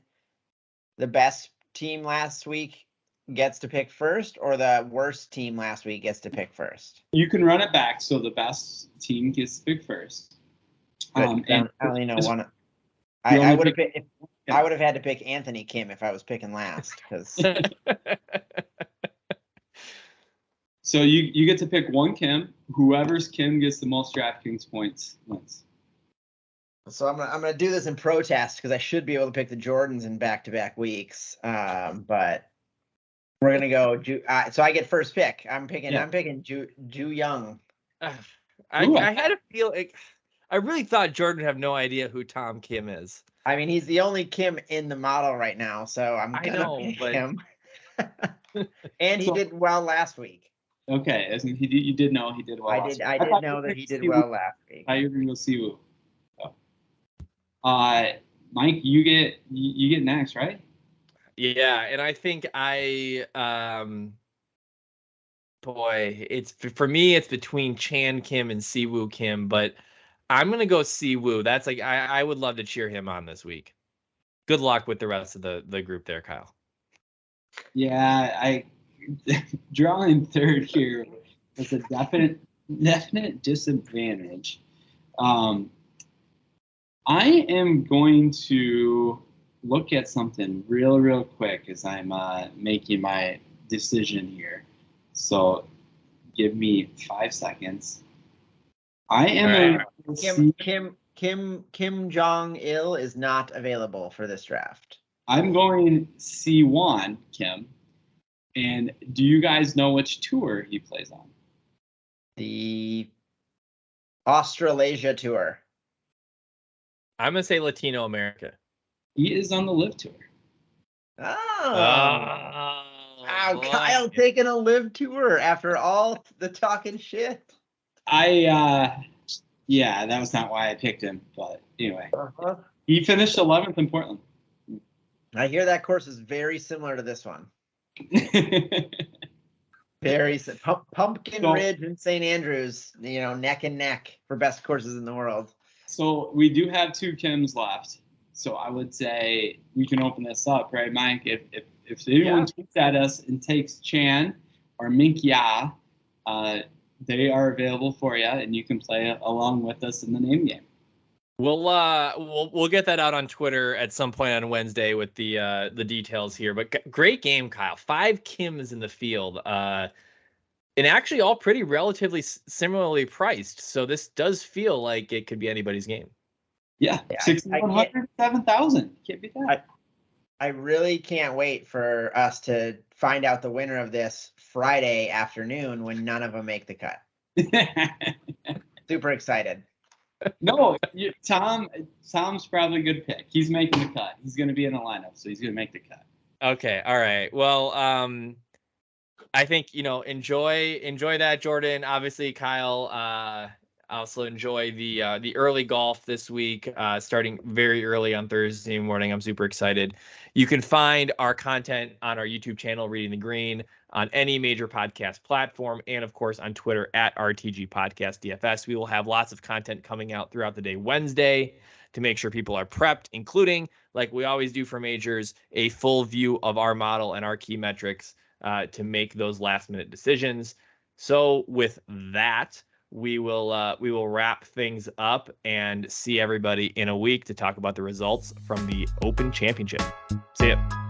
the best team last week? gets to pick first, or the worst team last week gets to pick first? You can run it back, so the best team gets to pick first. Good. And I only know just- one. you I only would have pick- I would have had to pick Anthony Kim if I was picking last, because So you get to pick one Kim. Whoever's Kim gets the most DraftKings points wins. so I'm gonna do this in protest because I should be able to pick the Jordans in back-to-back weeks. But we're gonna go. So I get first pick. I'm picking Ju Young. I Ooh, had a feel. I really thought Jordan would have no idea who Tom Kim is. I mean, he's the only Kim in the model right now, so I'm I gonna know, pick but- him. And he So- did well last week. Okay, as in you did know he did well. I last did. week. I did thought know you that he picked did Siwoo. well last week. I thought you were gonna go Siwoo. Oh. Mike, you get next, right? Yeah, and I think boy, it's for me. It's between Chan Kim and Siwoo Kim, but I'm gonna go Siwoo. That's like I would love to cheer him on this week. Good luck with the rest of the group there, Kyle. Yeah, I drawing third here is a definite disadvantage. I am going to look at something real quick as I'm making my decision here. So give me 5 seconds. I am All Kim Jong Il is not available for this draft. I'm going C1, Kim. And do you guys know which tour he plays on? The Australasia Tour. I'm gonna say Latino America. He is on the Live Tour. Oh, Wow, wow, Kyle taking a live tour after all the talking shit. Yeah, that was not why I picked him, but anyway, Uh-huh. he finished 11th in Portland. I hear that course is very similar to this one. Pumpkin So- Ridge and St. Andrews, neck and neck for best courses in the world. So we do have 2 Kims left. So I would say we can open this up, right, Mike? If anyone tweets at us and takes Chan or Mink Ya, they are available for you, and you can play along with us in the name game. We'll get that out on Twitter at some point on Wednesday with the details here. But great game, Kyle. 5 Kims in the field, and actually all pretty relatively similarly priced. So this does feel like it could be anybody's game. Yeah, Yeah, 6,100, 7,000. Can't beat that. I really can't wait for us to find out the winner of this Friday afternoon when none of them make the cut. Super excited. No, Tom's probably a good pick. He's making the cut. He's going to be in the lineup, so he's going to make the cut. Okay, all right. Well, I think enjoy that, Jordan. Obviously, Kyle. Also enjoy the early golf this week, starting very early on Thursday morning. I'm super excited. You can find our content on our YouTube channel, Reading the Green, on any major podcast platform, and of course on Twitter at RTG Podcast DFS. We will have lots of content coming out throughout the day Wednesday to make sure people are prepped, including, like we always do for majors, a full view of our model and our key metrics to make those last-minute decisions. So with that, we will wrap things up and see everybody in a week to talk about the results from the Open Championship. See ya.